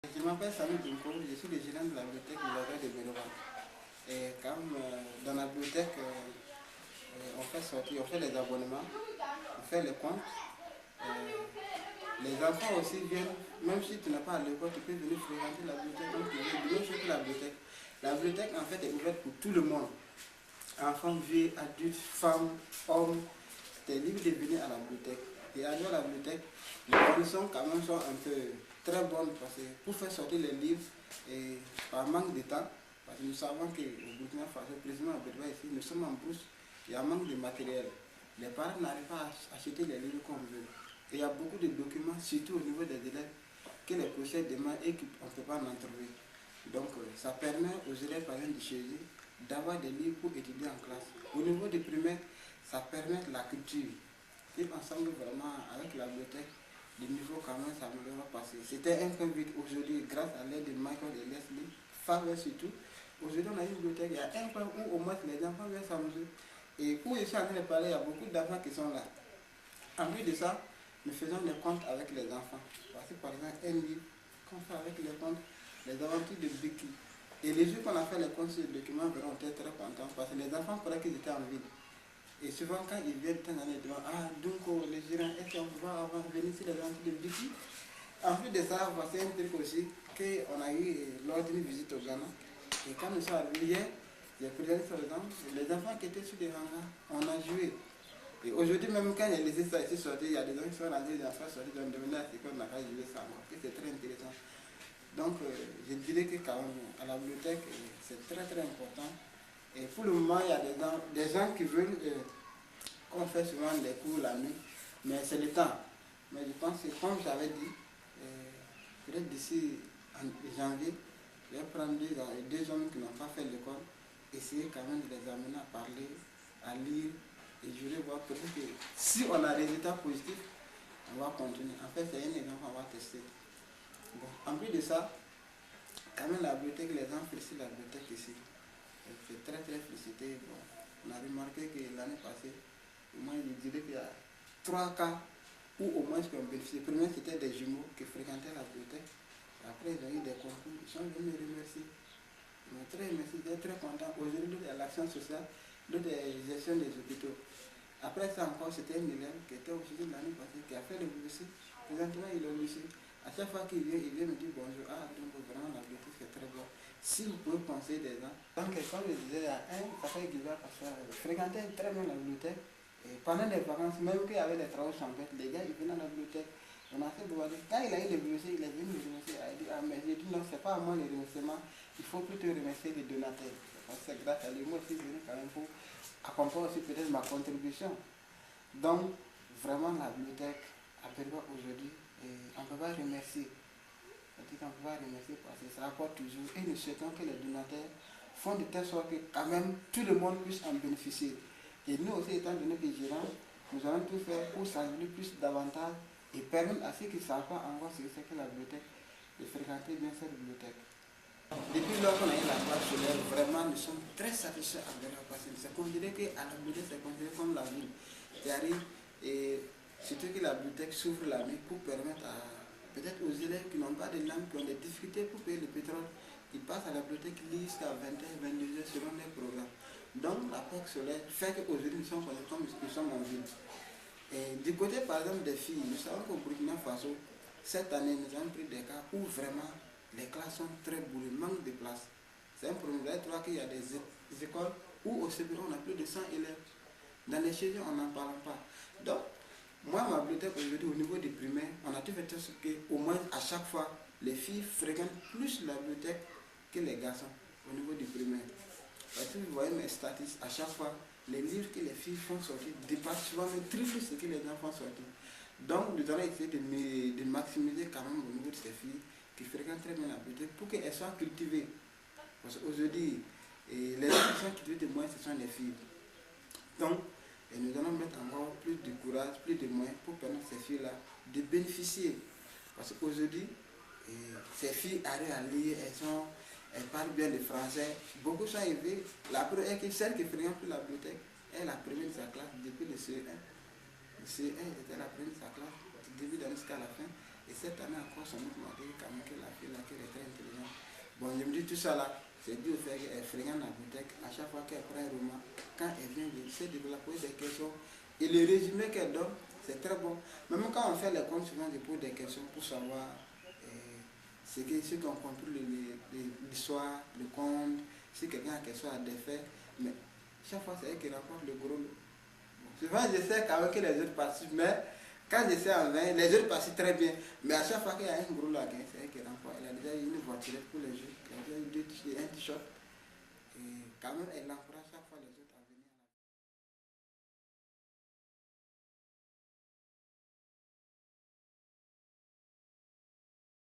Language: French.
Je m'appelle Samy Dunko, je suis le gérant de la bibliothèque du Lagrès de Béloval. Et comme dans la bibliothèque, on fait sortir, on fait les abonnements, on fait les comptes. Les enfants aussi viennent, même si tu n'es pas à l'école, tu peux venir fréquenter la bibliothèque, donc tu veux mieux que la bibliothèque. La bibliothèque en fait est ouverte pour tout le monde. Enfants, vieux, adultes, femmes, hommes, c'est libre de venir à la bibliothèque. Et à la bibliothèque, les conditions quand même sont un peu très bonnes parce que pour faire sortir les livres, et par manque de temps, parce que nous savons qu'au Burkina Faso, précisément à Bédoua ici, nous sommes en brousse, il y a un manque de matériel. Les parents n'arrivent pas à acheter les livres comme veut. Et il y a beaucoup de documents, surtout au niveau des élèves, que les professeurs demandent et qu'on ne peut pas en trouver. Donc ça permet aux élèves par exemple de choisir d'avoir des livres pour étudier en classe. Au niveau des primaires, ça permet la culture. Et ensemble vraiment avec la bibliothèque, le niveau quand même s'améliore parce que c'était un peu vite aujourd'hui grâce à l'aide de Michael et Leslie, Favre surtout. Aujourd'hui on a une bibliothèque, il y a un point où au moins les enfants viennent s'amuser. Et où je suis en train de parler, il y a beaucoup d'enfants qui sont là. En plus de ça, nous faisons des comptes avec les enfants. Parce que par exemple, un livre qu'on fait avec les comptes, les aventures de Biki. Et les jours qu'on a fait les comptes sur le document, on était très contents parce que les enfants croyaient qu'ils étaient en ville. Et souvent quand ils viennent, ils demandent, ah donc les gérants, est-ce qu'on va venir sur les aventures de Biki? En plus de ça, voici un truc aussi qu'on a eu lors d'une visite au Ghana. Et quand nous sommes arrivés hier, j'ai présenté sur exemple, les enfants qui étaient sur des hangars, on a joué. Et aujourd'hui, même quand il y a laissé ça ici sortir, il y a des gens qui sont rentrés, des enfants sortis, ils ont demandé à ce qu'on n'a pas joué ça encore. Et c'est très intéressant. Donc, je dirais que quand même, à la bibliothèque, c'est très très important. Et pour le moment, il y a des gens qui veulent qu'on fait souvent des cours la nuit, mais c'est le temps. Mais je pense que, comme j'avais dit, peut-être d'ici janvier, je vais prendre deux hommes qui n'ont pas fait l'école, essayer quand même de les amener à parler, à lire, et je vais voir peut-être que si on a des résultats positifs, on va continuer. En fait, c'est un exemple qu'on va tester. Bon, en plus de ça, quand même la bibliothèque, les gens félicitent la bibliothèque ici. Elle fait très très félicité. Bon, on a remarqué que l'année passée, au moins je dirais qu'il y a 3 cas où au moins qui ont bénéficié. Le premier c'était des jumeaux qui fréquentaient la bibliothèque. Après ils ont eu des concours, ils sont venus me remercier. Ils m'ont très remercié, j'étais très content. Aujourd'hui, l'autre est l'action sociale, l'autre est la gestion des hôpitaux. Après ça encore, c'était un élève qui était au lycée l'année passée, qui a fait le lycée. Présentement, il est au lycée. À chaque fois qu'il vient me dire bonjour. Ah, donc vraiment la bibliothèque c'est très bon. Si vous pouvez penser des gens. Donc, comme je disais, il y a un qui s'appelle Guillaume Pascal, fréquentait très bien la bibliothèque. Et pendant les vacances, même qu'il y avait des travaux champêtres, les gars ils venaient à la bibliothèque. On a fait voir. Quand il a eu les remercier, il est venu me remercier. Il a dit, ah, mais j'ai dit non, c'est pas à moi les remerciements. Il faut plutôt remercier les donateurs. Parce que c'est grâce à lui, moi aussi, je venu quand même pour accompagner aussi peut-être ma contribution. Donc, vraiment, la bibliothèque à Bédoua aujourd'hui, on ne peut pas remercier. C'est-à-dire qu'on ne peut pas remercier parce que ça apporte toujours. Et nous souhaitons que les donateurs font de telle sorte que quand même tout le monde puisse en bénéficier. Et nous aussi, étant donné que gérants, nous allons tout faire pour s'enlever plus davantage et permettre à ceux qui ne savent pas encore ce que c'est que la bibliothèque de fréquenter bien cette bibliothèque. Depuis lors qu'on a eu la classe solaire, vraiment nous sommes très satisfaits à Bédoua parce que c'est considéré qu'à la bibliothèque, c'est considéré comme la ville. Et surtout que la bibliothèque s'ouvre la nuit pour permettre à peut-être aux élèves qui n'ont pas de langue, qui ont des difficultés pour payer le pétrole, ils passent à la bibliothèque, lisent jusqu'à 20h, 22h selon les programmes. Donc la PAC solaire fait qu'aujourd'hui nous sommes connus comme nous sommes en ville. Et du côté par exemple des filles, nous savons qu'au Burkina Faso, cette année nous avons pris des cas où vraiment les classes sont très bourrées, manque de place. C'est un problème. Vous allez trouver qu'il y a des écoles où au CPE on a plus de 100 élèves. Dans les chez on n'en parle pas. Donc, moi, ma bibliothèque aujourd'hui, au niveau des primaires, on a tout fait ce qu'au moins à chaque fois, les filles fréquentent plus la bibliothèque que les garçons au niveau du primaire. Parce que vous voyez mes statistiques, à chaque fois, les livres que les filles font sortir dépassent souvent le triple ce que les enfants sortent. Donc, nous allons essayer de maximiser quand même au niveau de ces filles qui fréquentent très bien la bibliothèque pour qu'elles soient cultivées. Parce qu'aujourd'hui, les gens qui sont cultivés de moins, ce sont les filles. Donc, et nous allons mettre encore plus de courage, plus de moyens pour permettre à ces filles-là de bénéficier. Parce qu'aujourd'hui, ces filles arrivent à lire, elles parlent bien le français. Beaucoup sont élevées. La première, celle qui fréquente plus la bibliothèque, elle est la première de sa classe depuis le CE1. Le CE1 était la première de sa classe, du début d'année jusqu'à la fin. Et cette année encore, son oncle m'a dit quand même que la fille là, qu'elle est très intelligente. Bon, je me dis tout ça là, c'est dû au fait qu'elle fréquente la bibliothèque. À chaque fois qu'elle prend un roman, quand elle vient de se développer des questions, et le résumé qu'elle donne, c'est très bon. Même quand on fait les comptes, souvent je pose des questions pour savoir ceux qui ont compris l'histoire, le conte, si quelqu'un a quelque chose à défaire. Mais chaque fois, c'est elle qui rapporte le gros lot. Souvent, je sais quand même que les autres participent, mais quand je sais en vain, les autres participent très bien. Mais à chaque fois qu'il y a un gros lot à gagner, c'est elle qui remporte. Elle a déjà eu une voiturette pour les jeux, elle a déjà eu un t-shirt. Et quand même, elle encourage chaque fois les autres.